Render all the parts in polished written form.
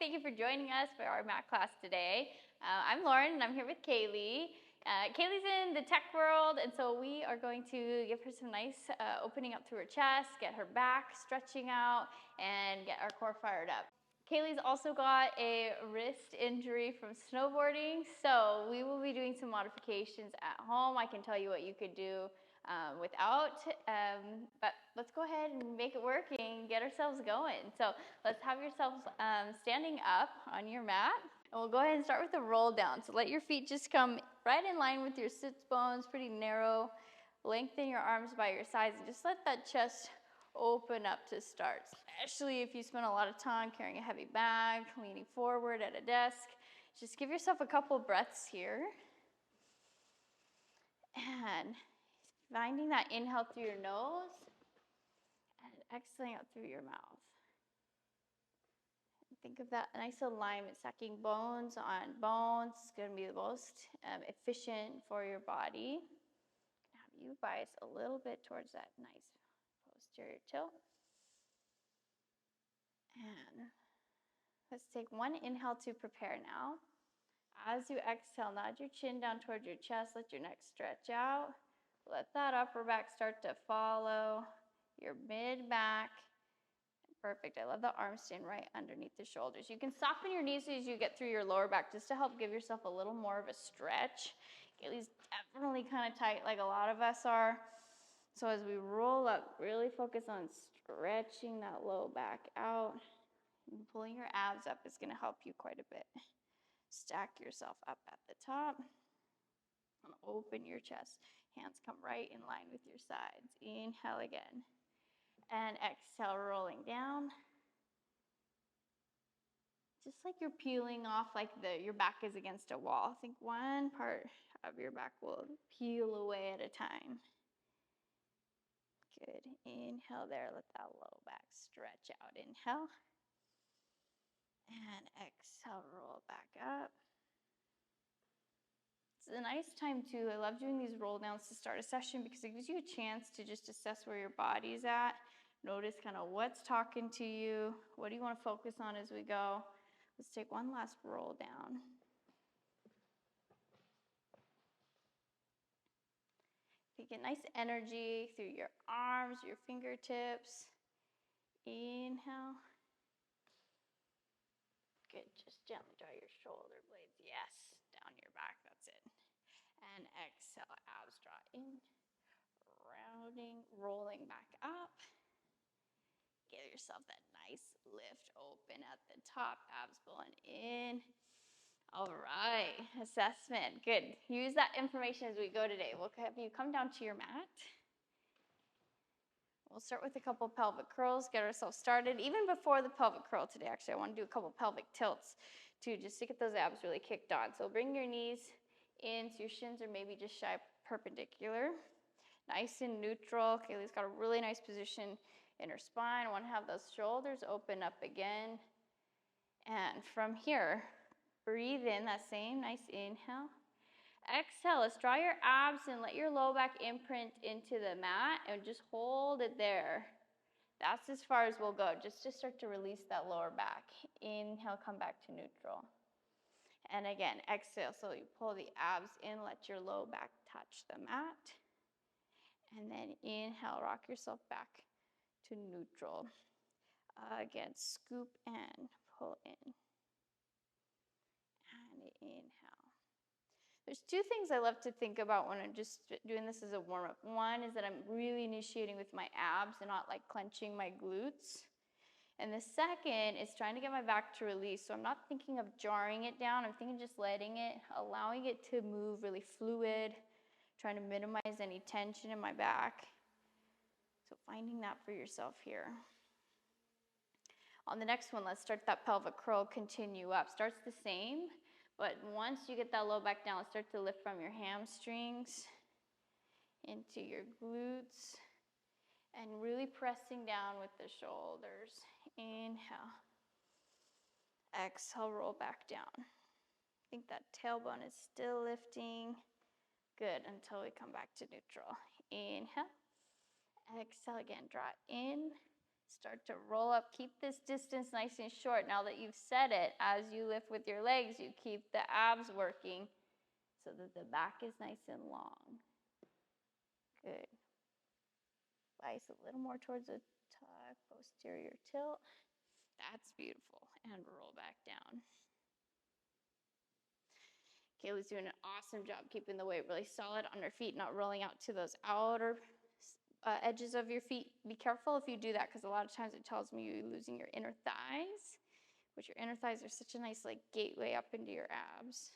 Thank you for joining us for our mat class today. I'm Lauren and I'm here with Kaylee. Kaylee's in the tech world, and so we are going to give her some nice opening up through her chest, get her back stretching out, and get our core fired up. Kaylee's also got a wrist injury from snowboarding, so we will be doing some modifications at home. I can tell you what you could do without, but let's go ahead and make it work and get ourselves going. So let's have yourselves standing up on your mat, and we'll go ahead and start with a roll down. So let your feet just come right in line with your sits bones, pretty narrow. Lengthen your arms by your sides and just let that chest open up to start, especially if you spend a lot of time carrying a heavy bag, leaning forward at a desk. Just give yourself a couple breaths here. And finding that inhale through your nose and exhaling out through your mouth. Think of that nice alignment, stacking bones on bones. It's going to be the most efficient for your body. Have you bias a little bit towards that nice posterior tilt. And let's take one inhale to prepare now. As you exhale, nod your chin down towards your chest. Let your neck stretch out. Let that upper back start to follow your mid-back. Perfect. I love the arms staying right underneath the shoulders. You can soften your knees as you get through your lower back just to help give yourself a little more of a stretch. Kaylee's definitely kind of tight like a lot of us are. So as we roll up, really focus on stretching that low back out. And pulling your abs up is going to help you quite a bit. Stack yourself up at the top. And open your chest. Hands come right in line with your sides. Inhale again. And exhale, rolling down. Just like you're peeling off like your back is against a wall. I think one part of your back will peel away at a time. Good. Inhale there. Let that low back stretch out. Inhale. And exhale, roll back up. It's a nice time too. I love doing these roll downs to start a session because it gives you a chance to just assess where your body's at. Notice kind of what's talking to you. What do you want to focus on as we go? Let's take one last roll down. Take a nice energy through your arms, your fingertips. Inhale. Good. Just gently draw your shoulder blades. Yes. Down your back. That's it. And exhale. Abs draw in. Rounding. Rolling back up. Give yourself that nice lift open at the top. Abs pulling in. All right. Assessment. Good. Use that information as we go today. We'll have you come down to your mat. We'll start with a couple pelvic curls, get ourselves started. Even before the pelvic curl today, actually, I want to do a couple pelvic tilts too, just to get those abs really kicked on. So bring your knees in so your shins are maybe just shy perpendicular. Nice and neutral. Kaylee's got a really nice position in her spine. I want to have those shoulders open up again. And from here, breathe in that same nice inhale. Exhale, let's draw your abs and let your low back imprint into the mat and just hold it there. That's as far as we'll go, just to start to release that lower back. Inhale, come back to neutral. And again, exhale, so you pull the abs in, let your low back touch the mat. And then inhale, rock yourself back to neutral. Again, scoop and pull in. And inhale. There's two things I love to think about when I'm just doing this as a warm-up. One is that I'm really initiating with my abs and not like clenching my glutes. And the second is trying to get my back to release. So I'm not thinking of jarring it down. I'm thinking just letting it, allowing it to move really fluid, trying to minimize any tension in my back. So finding that for yourself here. On the next one, let's start that pelvic curl, continue up. Starts the same. But once you get that low back down, start to lift from your hamstrings into your glutes and really pressing down with the shoulders. Inhale. Exhale, roll back down. I think that tailbone is still lifting. Good, until we come back to neutral. Inhale. Exhale again, draw in. Start to roll up. Keep this distance nice and short. Now that you've set it, as you lift with your legs, you keep the abs working so that the back is nice and long. Good. Slice a little more towards the tuck, posterior tilt. That's beautiful. And roll back down. Kaylee's doing an awesome job keeping the weight really solid on her feet, not rolling out to those outer edges of your feet. Be careful if you do that, because a lot of times it tells me you're losing your inner thighs, which your inner thighs are such a nice like gateway up into your abs.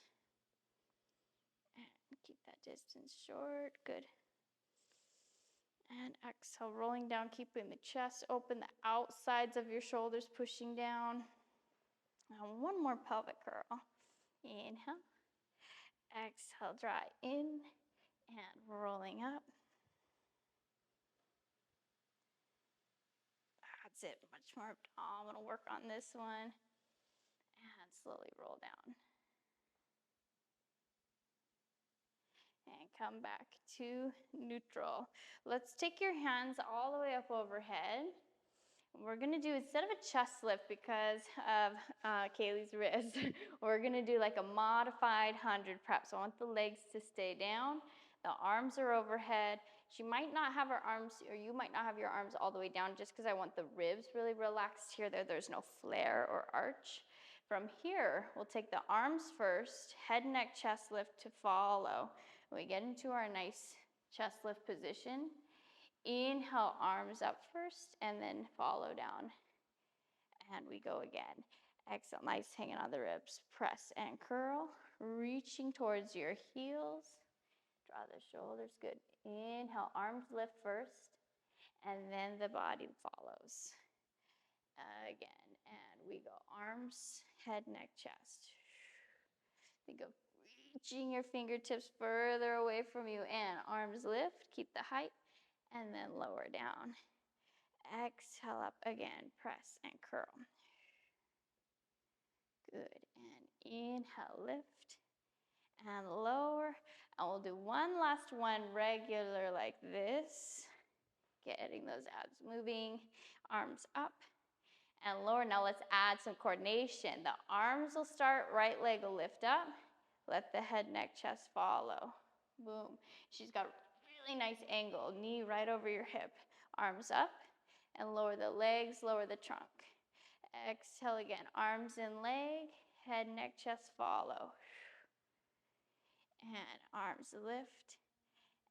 And keep that distance short. Good. And exhale, rolling down, keeping the chest open, the outsides of your shoulders pushing down. Now one more pelvic curl. Inhale. Exhale, dry in and rolling up. That's it. Much more abdominal work on this one. And slowly roll down. And come back to neutral. Let's take your hands all the way up overhead. We're going to do, instead of a chest lift because of Kaylee's wrist, we're going to do like a modified 100 preps. So I want the legs to stay down. The arms are overhead. She might not have her arms, or you might not have your arms all the way down, just because I want the ribs really relaxed here. There's no flare or arch. From here, we'll take the arms first, head, neck, chest lift to follow. We get into our nice chest lift position. Inhale, arms up first, and then follow down. And we go again. Exhale, nice, hanging on the ribs. Press and curl, reaching towards your heels. Draw the shoulders, good. Inhale, arms lift first, and then the body follows. Again, and we go arms, head, neck, chest. Think of reaching your fingertips further away from you, and arms lift, keep the height, and then lower down. Exhale up again, press and curl. Good, and inhale, lift, and lower. And we'll do one last one regular like this. Getting those abs moving, arms up and lower. Now let's add some coordination. The arms will start, right leg will lift up. Let the head, neck, chest follow. Boom. She's got a really nice angle. Knee right over your hip. Arms up and lower the legs, lower the trunk. Exhale again. Arms and leg, head, neck, chest follow. And arms lift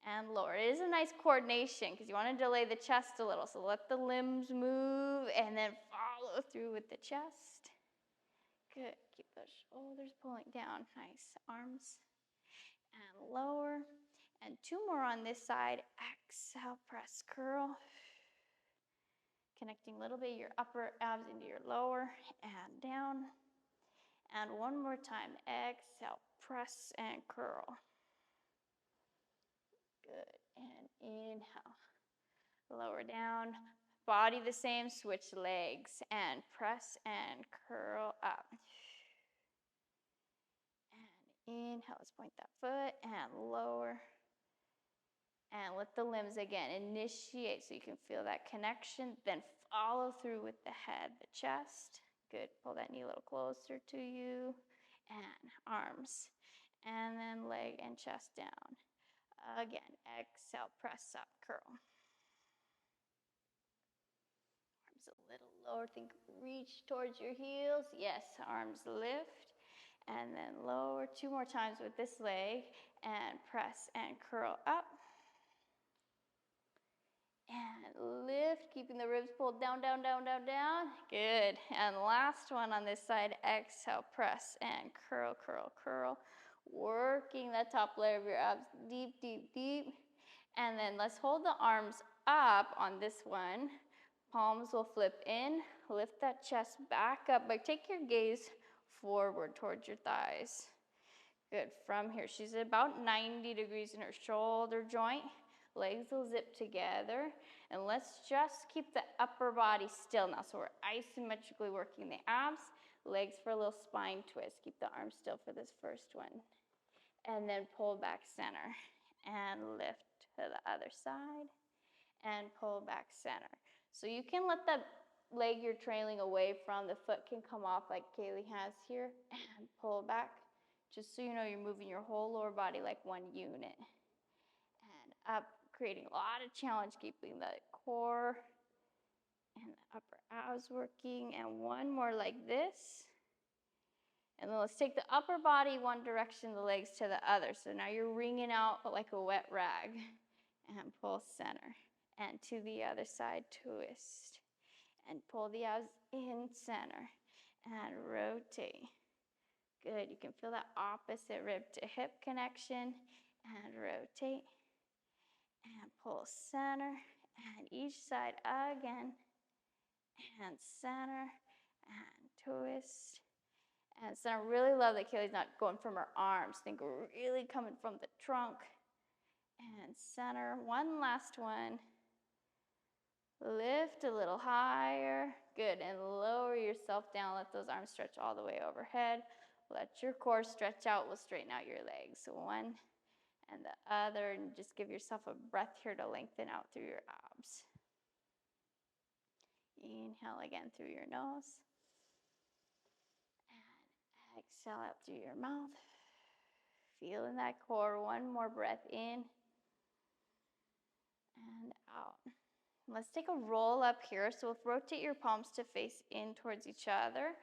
and lower. It is a nice coordination because you want to delay the chest a little. So let the limbs move and then follow through with the chest. Good. Keep those shoulders pulling down. Nice. Arms and lower. And two more on this side. Exhale, press, curl. Connecting a little bit your upper abs into your lower and down. And one more time. Exhale, press and curl. Good. And inhale. Lower down. Body the same. Switch legs. And press and curl up. And inhale. Let's point that foot. And lower. And let the limbs again initiate so you can feel that connection. Then follow through with the head, the chest. Good. Pull that knee a little closer to you. And arms. And then leg and chest down. Again, exhale, press up, curl. Arms a little lower. Think reach towards your heels. Yes, arms lift. And then lower. Two more times with this leg. And press and curl up. And lift, keeping the ribs pulled down, down, down, down, down. Good. And last one on this side. Exhale, press and curl, curl, curl. Working that top layer of your abs deep, deep, deep. And then let's hold the arms up on this one. Palms will flip in. Lift that chest back up, but take your gaze forward towards your thighs. Good. From here, she's about 90 degrees in her shoulder joint. Legs will zip together. And let's just keep the upper body still now. So we're isometrically working the abs. Legs for a little spine twist. Keep the arms still for this first one. And then pull back center. And lift to the other side. And pull back center. So you can let the leg you're trailing away from, the foot can come off like Kaylee has here, and pull back. Just so you know, you're moving your whole lower body like one unit. And up, creating a lot of challenge, keeping the core and the upper abs working. And one more like this. And then let's take the upper body one direction, the legs to the other. So now you're wringing out like a wet rag. And pull center. And to the other side, twist. And pull the abs in center. And rotate. Good. You can feel that opposite rib to hip connection. And rotate. And pull center. And each side again. And center. And twist. And so I really love that Kaylee's not going from her arms. Think really coming from the trunk. And center. One last one. Lift a little higher. Good. And lower yourself down. Let those arms stretch all the way overhead. Let your core stretch out. We'll straighten out your legs. So one and the other. And just give yourself a breath here to lengthen out through your abs. Inhale again through your nose. And exhale out through your mouth. Feeling that core. One more breath in and out. Let's take a roll up here. So rotate your palms to face in towards each other.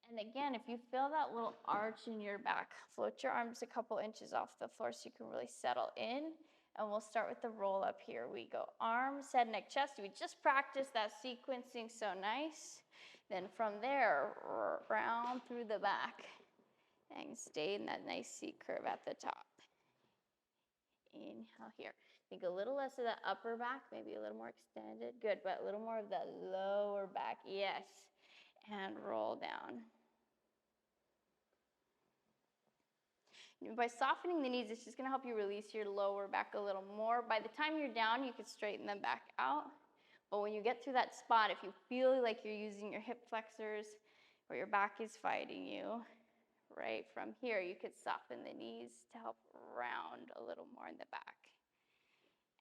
And again, if you feel that little arch in your back, float your arms a couple inches off the floor so you can really settle in. And we'll start with the roll up here. We go arms, head, neck, chest. We just practiced that sequencing so nice. Then from there, round through the back. And stay in that nice C curve at the top. Inhale here. Think a little less of that upper back, maybe a little more extended. Good, but a little more of the lower back. Yes. And roll down. By softening the knees, it's just going to help you release your lower back a little more. By the time you're down, you can straighten them back out. But when you get through that spot, if you feel like you're using your hip flexors or your back is fighting you, right from here, you could soften the knees to help round a little more in the back.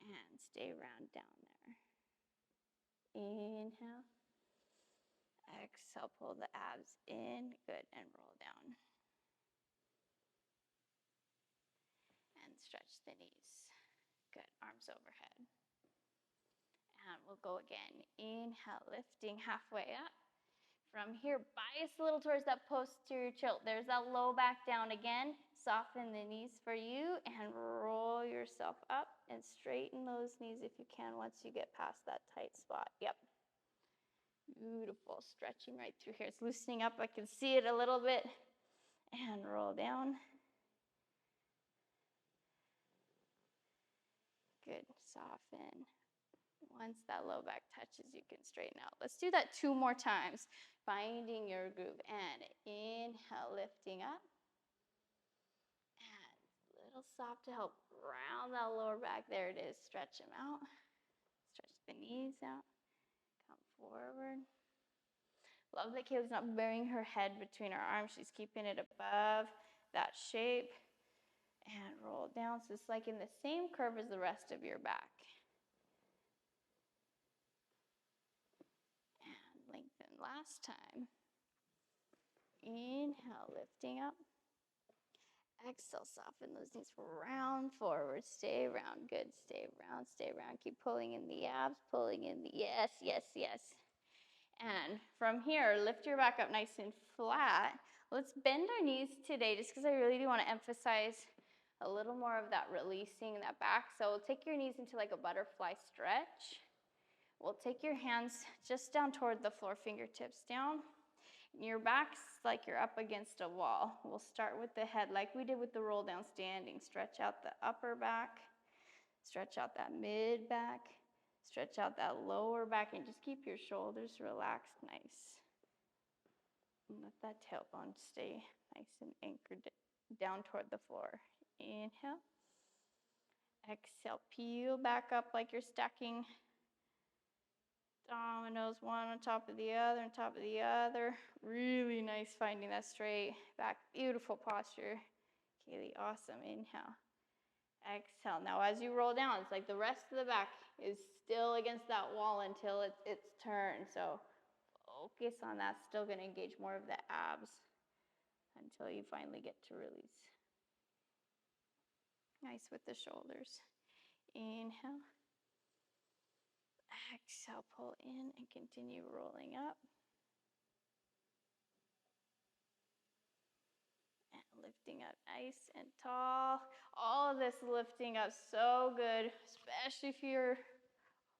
And stay round down there. Inhale. Exhale, pull the abs in. Good, and roll down. And stretch the knees. Good, arms overhead. And we'll go again. Inhale, lifting halfway up. From here, bias a little towards that posterior tilt. There's that low back down again. Soften the knees for you and roll yourself up and straighten those knees if you can once you get past that tight spot. Yep. Beautiful. Stretching right through here. It's loosening up. I can see it a little bit. And roll down. Good. Soften. Once that low back touches, you can straighten out. Let's do that 2 more times. Finding your groove. And inhale, lifting up. And a little soft to help round that lower back. There it is. Stretch them out. Stretch the knees out. Come forward. Love that Kaylee's not burying her head between her arms. She's keeping it above that shape. And roll down. So it's like in the same curve as the rest of your back. Lengthen last time. Inhale, lifting up. Exhale, soften those knees. Round forward. Stay round. Good. Stay round. Stay round. Keep pulling in the abs. Pulling in the yes, yes, yes. And from here, lift your back up nice and flat. Let's bend our knees today just because I really do want to emphasize a little more of that releasing in that back. So we'll take your knees into like a butterfly stretch. We'll take your hands just down toward the floor, fingertips down. And your back's like you're up against a wall. We'll start with the head like we did with the roll down standing. Stretch out the upper back. Stretch out that mid back. Stretch out that lower back and just keep your shoulders relaxed nice. And let that tailbone stay nice and anchored down toward the floor. Inhale. Exhale, peel back up like you're stacking dominoes, one on top of the other, on top of the other. Really nice finding that straight back. Beautiful posture. Kaylee, awesome. Inhale. Exhale. Now as you roll down, it's like the rest of the back is still against that wall until it's turned. So focus on that. Still going to engage more of the abs until you finally get to release. Nice with the shoulders. Inhale. Exhale, pull in and continue rolling up. And lifting up nice and tall. All of this lifting up so good, especially if you're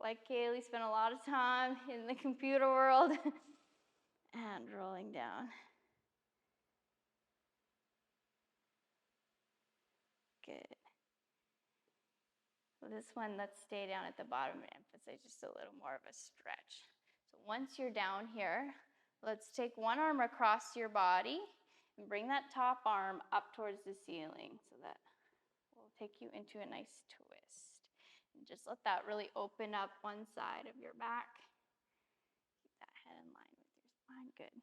like Kaylee, spent a lot of time in the computer world. And rolling down. Good. This one, let's stay down at the bottom and emphasize just a little more of a stretch. So once you're down here, let's take one arm across your body and bring that top arm up towards the ceiling. So that will take you into a nice twist. And just let that really open up one side of your back. Keep that head in line with your spine. Good.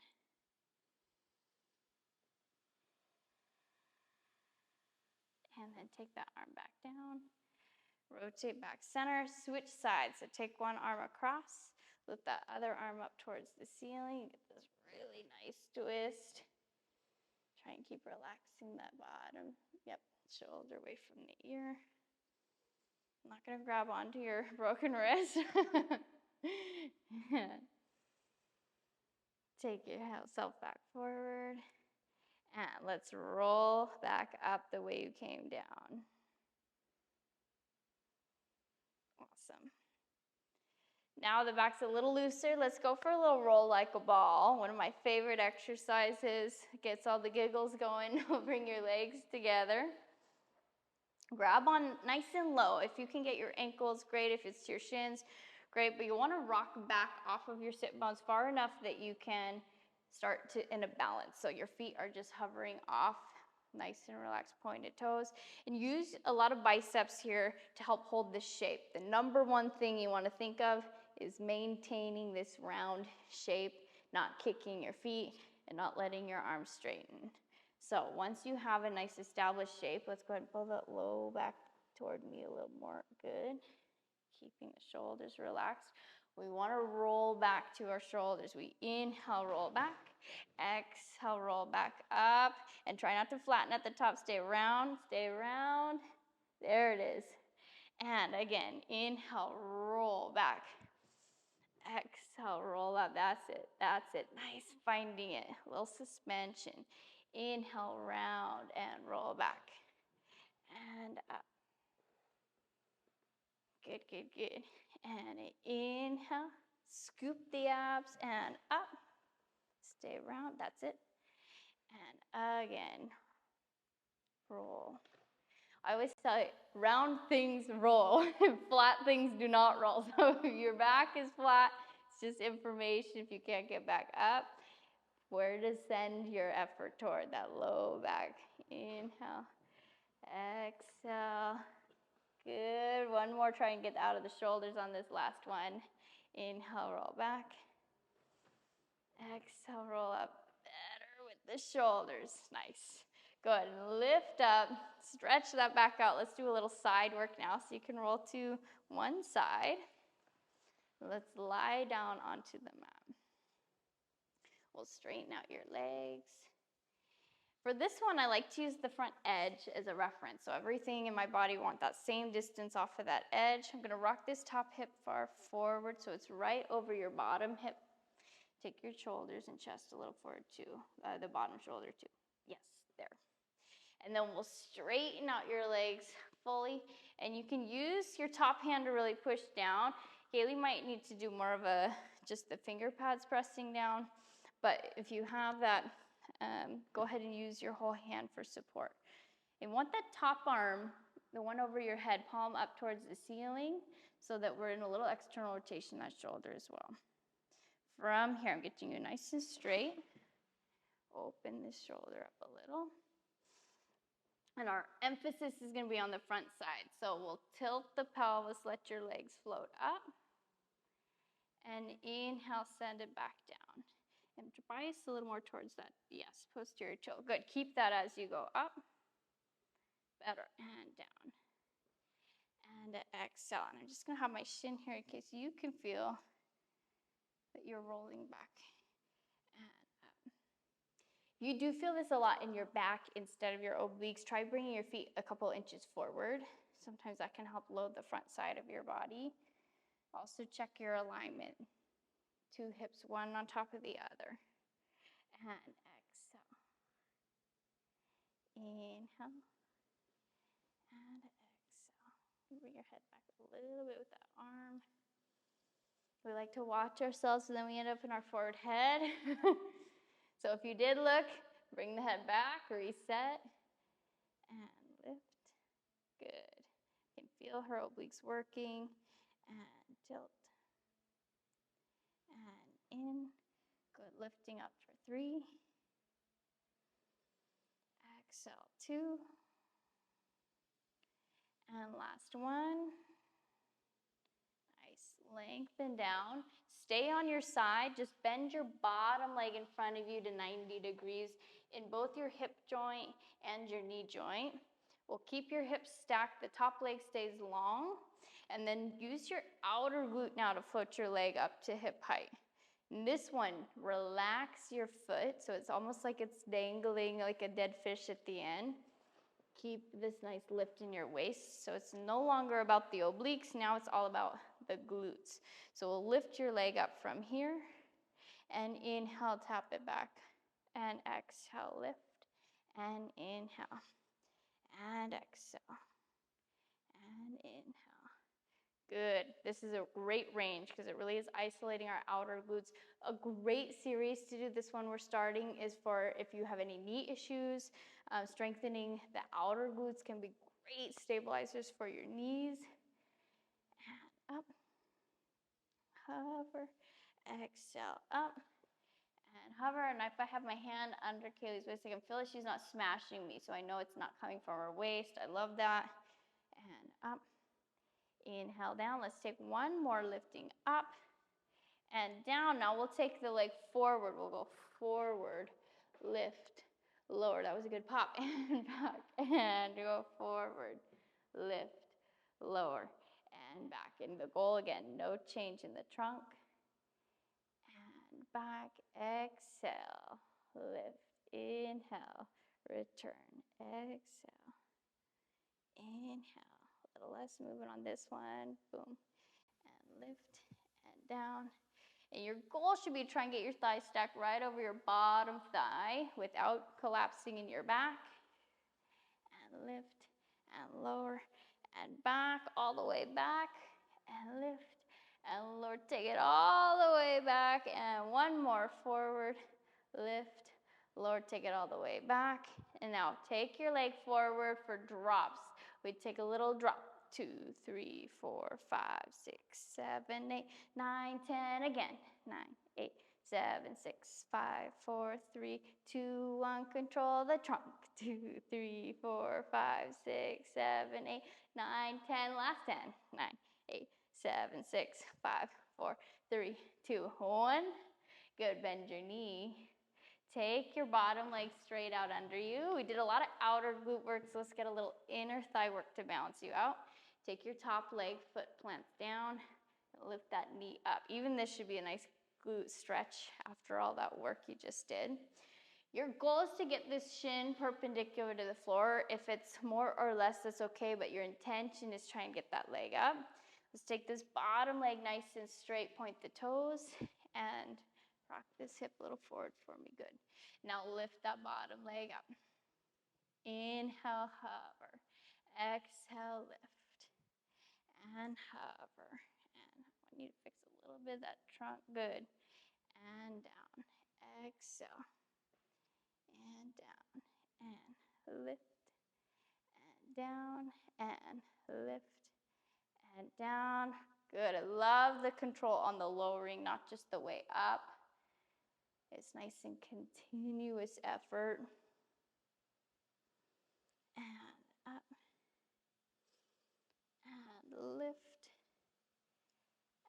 And then take that arm back down. Rotate back center, switch sides. So take one arm across, lift that other arm up towards the ceiling. Get this really nice twist. Try and keep relaxing that bottom. Yep, shoulder away from the ear. I'm not gonna grab onto your broken wrist. Take yourself back forward. And let's roll back up the way you came down. Awesome. Now the back's a little looser. Let's go for a little roll like a ball. One of my favorite exercises. Gets all the giggles going. Bring your legs together. Grab on nice and low. If you can get your ankles, great. If it's your shins, great. But you want to rock back off of your sit bones far enough that you can start to in a balance. So your feet are just hovering off, nice and relaxed pointed toes. And use a lot of biceps here to help hold this shape. The number one thing you want to think of is maintaining this round shape, not kicking your feet and not letting your arms straighten. So once you have a nice established shape, let's go ahead and pull that low back toward me a little more. Good. Keeping the shoulders relaxed. We want to roll back to our shoulders. We inhale, roll back. Exhale, roll back up. And try not to flatten at the top. Stay round, stay round. There it is. And again, inhale, roll back. Exhale, roll up. That's it. That's it. Nice. Finding it. A little suspension. Inhale, round and roll back. And up. Good, good, good. And inhale. Scoop the abs and up. Stay round. That's it. And again. Roll. I always tell you, round things roll. Flat things do not roll. So if your back is flat, it's just information. If you can't get back up, where to send your effort toward that low back. Inhale. Exhale. Good. One more. Try and get out of the shoulders on this last one. Inhale, roll back. Exhale, roll up. Better with the shoulders. Nice. Good. Lift up. Stretch that back out. Let's do a little side work now. So you can roll to one side. Let's lie down onto the mat. We'll straighten out your legs. For this one, I like to use the front edge as a reference. So everything in my body want that same distance off of that edge. I'm going to rock this top hip far forward so it's right over your bottom hip. Take your shoulders and chest a little forward too. The bottom shoulder too. Yes, there. And then we'll straighten out your legs fully. And you can use your top hand to really push down. Kaylee might need to do more of just the finger pads pressing down. But if you have that, go ahead and use your whole hand for support. And want that top arm, the one over your head, palm up towards the ceiling so that we're in a little external rotation that shoulder as well. From here, I'm getting you nice and straight. Open this shoulder up a little. And our emphasis is going to be on the front side. So we'll tilt the pelvis, let your legs float up. And inhale, send it back down. And bias a little more towards that, yes, posterior toe. Good, keep that as you go up. Better, and down. and exhale. And I'm just going to have my shin here in case you can feel that you're rolling back and up. If you do feel this a lot in your back instead of your obliques, try bringing your feet a couple inches forward. Sometimes that can help load the front side of your body. Also check your alignment. 2 hips, one on top of the other. And exhale. Inhale. And exhale. Bring your head back a little bit with that arm. We like to watch ourselves, so then we end up in our forward head. So if you did look, bring the head back, reset, and lift. Good. You can feel her obliques working, and tilt, and in. Good, lifting up for 3. Exhale, 2. And last one. Nice, lengthen down. Stay on your side, just bend your bottom leg in front of you to 90 degrees in both your hip joint and your knee joint. We'll keep your hips stacked, the top leg stays long, and then use your outer glute now to float your leg up to hip height. And this one, relax your foot, so it's almost like it's dangling like a dead fish at the end. Keep this nice lift in your waist, so it's no longer about the obliques, now it's all about the glutes. So we'll lift your leg up from here, and inhale, tap it back, and exhale, lift, and inhale, and exhale, and inhale. Good. This is a great range because it really is isolating our outer glutes. A great series to do this one we're starting is for if you have any knee issues. Strengthening the outer glutes can be great stabilizers for your knees. And up, hover, exhale, up, and hover. And if I have my hand under Kaylee's waist, I can feel that she's not smashing me, so I know it's not coming from her waist. I love that. And up. Inhale down. Let's take one more, lifting up and down. Now we'll take the leg forward. We'll go forward, lift, lower. That was a good pop. And back and go forward, lift, lower, and back. And the goal again, no change in the trunk. And back, exhale, lift, inhale, return, exhale, inhale. A little less movement on this one. Boom. And lift and down. And your goal should be to try and get your thigh stacked right over your bottom thigh without collapsing in your back. And lift and lower and back, all the way back. And lift and lower. Take it all the way back. And one more, forward, lift, lower, take it all the way back. And now take your leg forward for drops. We take a little drop. 2, 3, 4, 5, 6, 7, 8, 9, 10. Again. 9, 8, 7, 6, 5, 4, 3, 2, 1. Control the trunk. 2, 3, 4, 5, 6, 7, 8, 9, 10. Last 10. 9, 8, 7, 6, 5, 4, 3, 2, 1. Good. Bend your knee. Take your bottom leg straight out under you. We did a lot of outer glute work, so let's get a little inner thigh work to balance you out. Take your top leg, foot plants down, and lift that knee up. Even this should be a nice glute stretch after all that work you just did. Your goal is to get this shin perpendicular to the floor. If it's more or less, that's okay, but your intention is try and get that leg up. Let's take this bottom leg nice and straight, point the toes, and rock this hip a little forward for me. Good. Now lift that bottom leg up. Inhale, hover. Exhale, lift. And hover. And I want you to fix a little bit of that trunk. Good. And down. Exhale. And down. And lift. And down. And lift. And down. Good. I love the control on the lowering, not just the way up. It's nice and continuous effort. And up. And lift.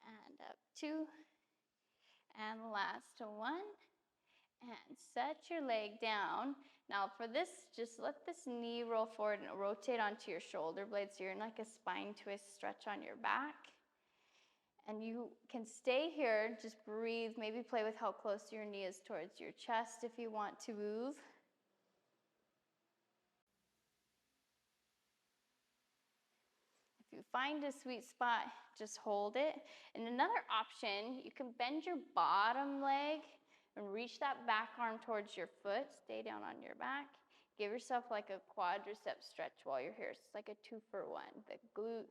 And up 2. And last 1. And set your leg down. Now for this, just let this knee roll forward and rotate onto your shoulder blades so you're in like a spine twist stretch on your back. And you can stay here, just breathe, maybe play with how close your knee is towards your chest if you want to move. If you find a sweet spot, just hold it. And another option, you can bend your bottom leg and reach that back arm towards your foot. Stay down on your back. Give yourself like a quadricep stretch while you're here. So it's like a 2-for-1, the glute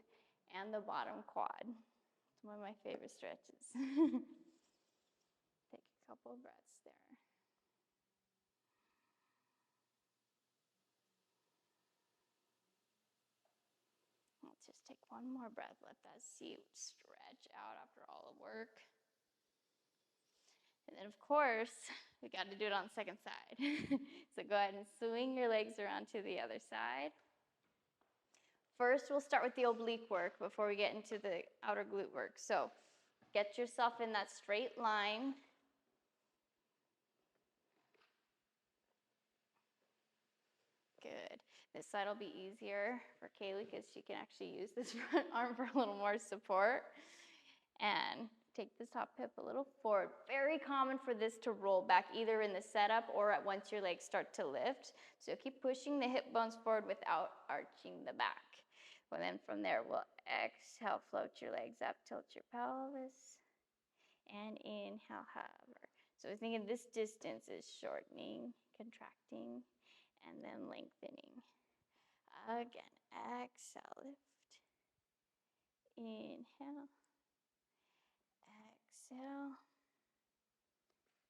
and the bottom quad. It's one of my favorite stretches. Take a couple of breaths there. Let's just take one more breath. Let that seat stretch out after all the work. And then, of course, we got to do it on the second side. So go ahead and swing your legs around to the other side. First, we'll start with the oblique work before we get into the outer glute work. So get yourself in that straight line. Good. This side will be easier for Kaylee because she can actually use this front arm for a little more support. And take this top hip a little forward. Very common for this to roll back either in the setup or at once your legs start to lift. So keep pushing the hip bones forward without arching the back. And then from there, we'll exhale, float your legs up, tilt your pelvis, and inhale, hover. So we're thinking this distance is shortening, contracting, and then lengthening. Again, exhale, lift, inhale, exhale,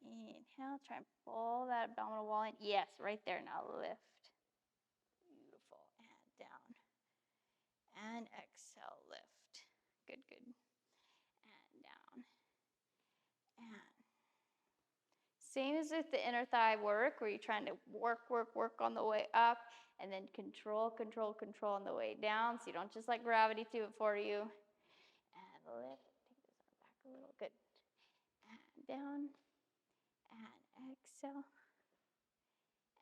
inhale. Try and pull that abdominal wall in. Yes, right there. Now lift. Beautiful. And down. And exhale, lift. Good, good. And down. And same as with the inner thigh work, where you're trying to work on the way up, and then control on the way down, so you don't just let gravity do it for you. And lift. Take this arm back a little. Good. And down. And exhale.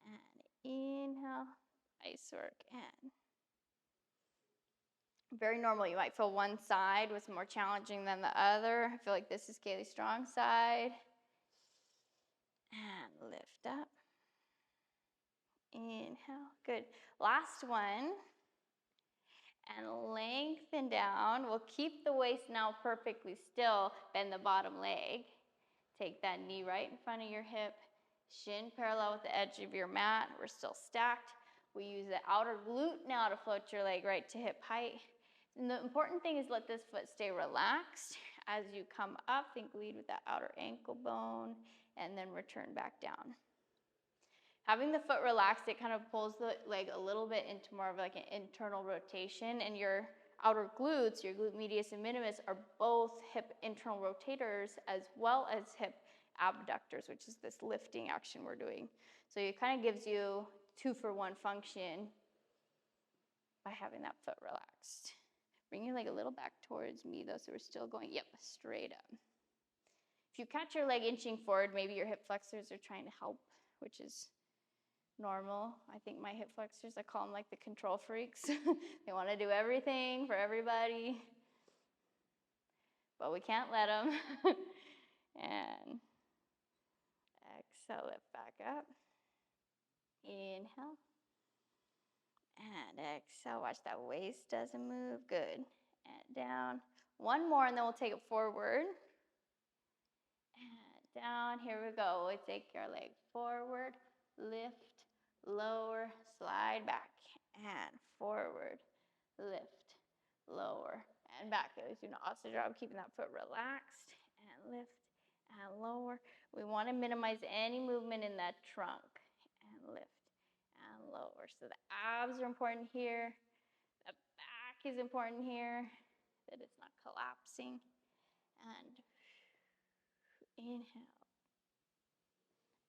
And inhale. Nice work. And very normal. You might feel one side was more challenging than the other. I feel like this is Kaylee's strong side. And lift up. Inhale. Good. Last one. And lengthen down. We'll keep the waist now perfectly still. Bend the bottom leg. Take that knee right in front of your hip. Shin parallel with the edge of your mat. We're still stacked. We use the outer glute now to float your leg right to hip height. And the important thing is let this foot stay relaxed. As you come up, think lead with that outer ankle bone, and then return back down. Having the foot relaxed, it kind of pulls the leg a little bit into more of like an internal rotation, and your outer glutes, your glute medius and minimus, are both hip internal rotators as well as hip abductors, which is this lifting action we're doing. So it kind of gives you 2-for-1 function by having that foot relaxed. Bring your leg a little back towards me though, so we're still going, yep, straight up. If you catch your leg inching forward, maybe your hip flexors are trying to help, which is normal. I think my hip flexors, I call them like the control freaks. They want to do everything for everybody, but we can't let them. And exhale, lift back up. Inhale. And exhale, watch that waist doesn't move. Good. And down. One more, and then we'll take it forward. And down. Here we go. We take our leg forward, lift, lower, slide back, and forward, lift, lower, and back. You're doing an awesome job keeping that foot relaxed, and lift, and lower. We want to minimize any movement in that trunk, and lift, and lower. So the abs are important here. The back is important here, that it's not collapsing. And inhale,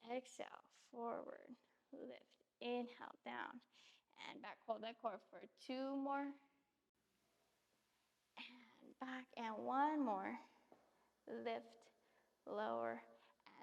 exhale, forward, lift, inhale, down, and back. Hold that core for 2 more. And back, and 1 more. Lift, lower,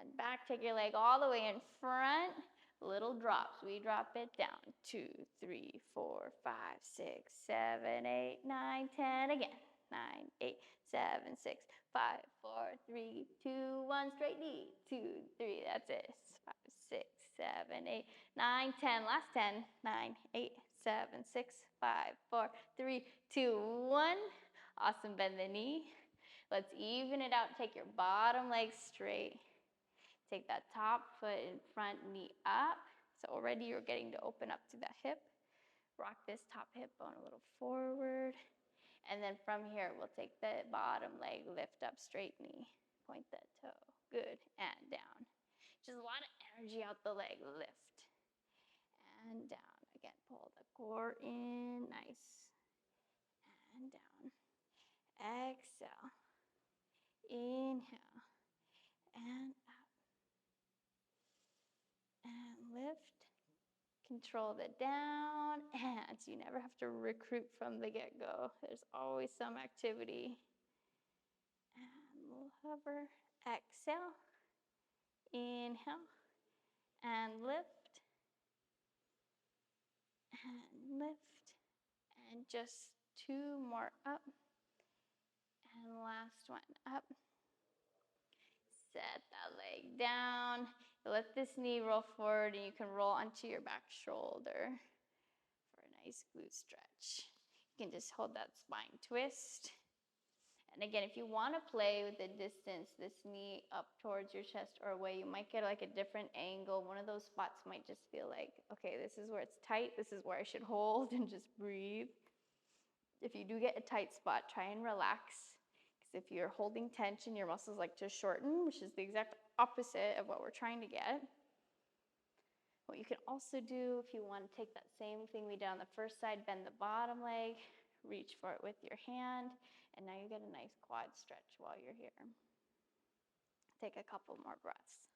and back. Take your leg all the way in front. Little drops. We drop it down. 2, 3, 4, 5, 6, 7, 8, 9, 10. Again. 9, 8, 7, 6, 5, 4, 3, 2, 1. Straight knee. 2, 3. That's it. 5, 6, 7, 8, 9, 10. Last 10. 9, 8, 7, 6, 5, 4, 3, 2, 1. Awesome. Bend the knee. Let's even it out. Take your bottom leg straight. Take that top foot in front, knee up. So already you're getting to open up to that hip. Rock this top hip bone a little forward. And then from here, we'll take the bottom leg, lift up, straight knee. Point that toe. Good. And down. Just a lot of energy out the leg. Lift. And down. Again, pull the core in. Nice. And down. Exhale. Inhale. And up. And lift. Control the down. And so you never have to recruit from the get-go. There's always some activity. And we'll hover. Exhale. Inhale. And lift. And lift. And just 2 more up. And last one up. Set that leg down. Let this knee roll forward, and you can roll onto your back shoulder for a nice glute stretch. You can just hold that spine twist. And again, if you want to play with the distance, this knee up towards your chest or away, you might get like a different angle. One of those spots might just feel like, okay, this is where it's tight. This is where I should hold and just breathe. If you do get a tight spot, try and relax. If you're holding tension, your muscles like to shorten, which is the exact opposite of what we're trying to get. What you can also do if you want to take that same thing we did on the first side, bend the bottom leg, reach for it with your hand, and now you get a nice quad stretch while you're here. Take a couple more breaths.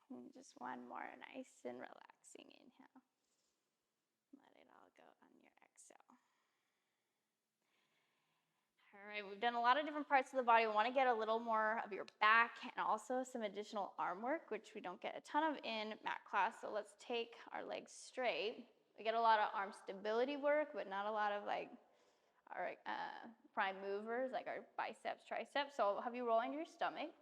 And just one more nice and relaxing inhale. Let it all go on your exhale. All right, we've done a lot of different parts of the body. We want to get a little more of your back and also some additional arm work, which we don't get a ton of in mat class. So let's take our legs straight. We get a lot of arm stability work, but not a lot of like our prime movers, like our biceps, triceps. So I'll have you roll into your stomach.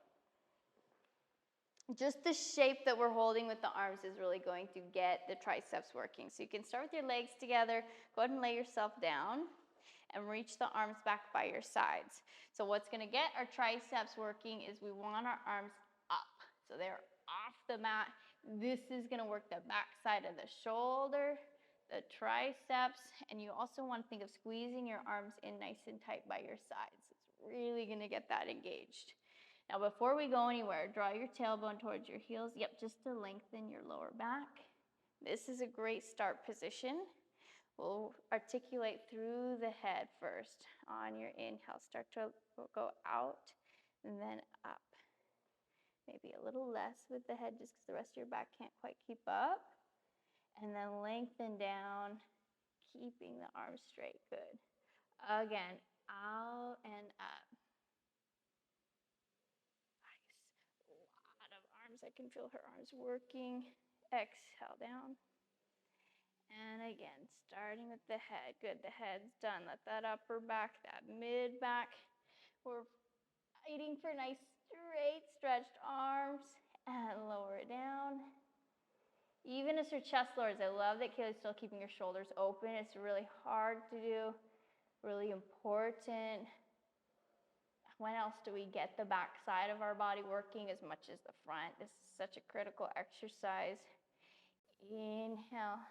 Just the shape that we're holding with the arms is really going to get the triceps working. So you can start with your legs together. Go ahead and lay yourself down and reach the arms back by your sides. So what's going to get our triceps working is we want our arms up. So they're off the mat. This is going to work the back side of the shoulder, the triceps, and you also want to think of squeezing your arms in nice and tight by your sides. It's really going to get that engaged. Now, before we go anywhere, draw your tailbone towards your heels. Yep, just to lengthen your lower back. This is a great start position. We'll articulate through the head first. On your inhale, start to go out and then up. Maybe a little less with the head just because the rest of your back can't quite keep up. And then lengthen down, keeping the arms straight. Good. Again, out and up. Arms. I can feel her arms working. Exhale down. And again, starting with the head. Good, the head's done. Let that upper back, that mid back. We're fighting for nice, straight, stretched arms. And lower down. Even as your chest lowers, I love that Kaylee's still keeping your shoulders open. It's really hard to do, really important. When else do we get the back side of our body working as much as the front? This is such a critical exercise. Inhale.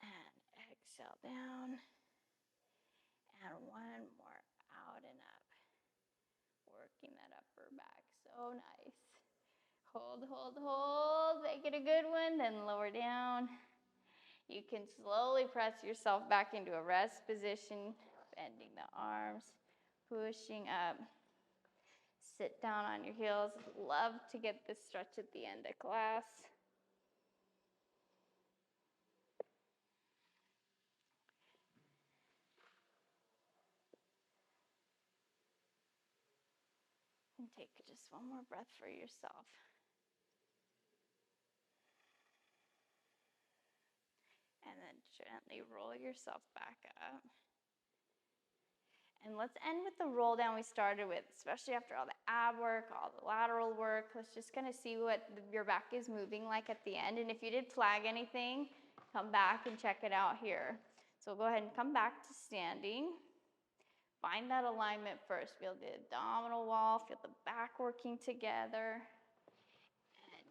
And exhale down. And one more out and up. Working that upper back. So nice. Hold, hold, hold. Make it a good one. Then lower down. You can slowly press yourself back into a rest position. Bending the arms. Pushing up. Sit down on your heels. Love to get this stretch at the end of class. And take just one more breath for yourself. And then gently roll yourself back up. And let's end with the roll down we started with, especially after all the ab work, all the lateral work. Let's just kind of see what your back is moving like at the end. And if you did flag anything, come back and check it out here. So go ahead and come back to standing. Find that alignment first. Feel the abdominal wall, feel the back working together. And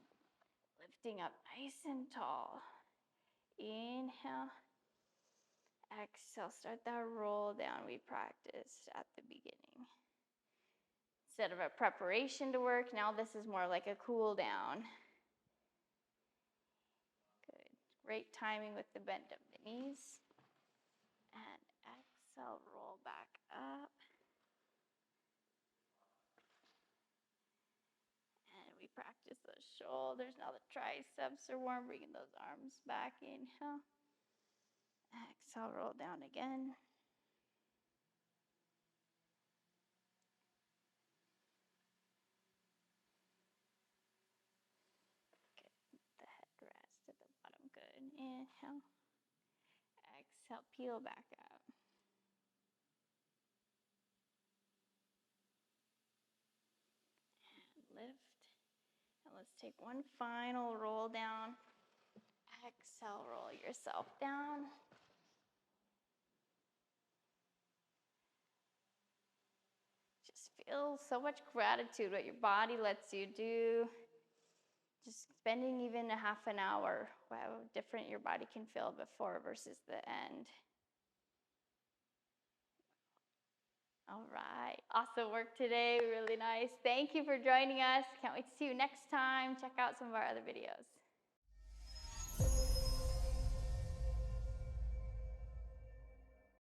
lifting up nice and tall. Inhale. Exhale, start that roll down we practiced at the beginning. Instead of a preparation to work, now this is more like a cool down. Good. Great timing with the bend of the knees. And exhale, roll back up. And we practice those shoulders. Now the triceps are warm, bringing those arms back. Inhale. Exhale, roll down again. The headrest at the bottom, good. Inhale. Exhale, peel back up. And lift. And let's take one final roll down. Exhale, roll yourself down. Just feel so much gratitude what your body lets you do. Just spending even a half an hour, how different your body can feel before versus the end. All right, awesome work today, really nice. Thank you for joining us. Can't wait to see you next time. Check out some of our other videos.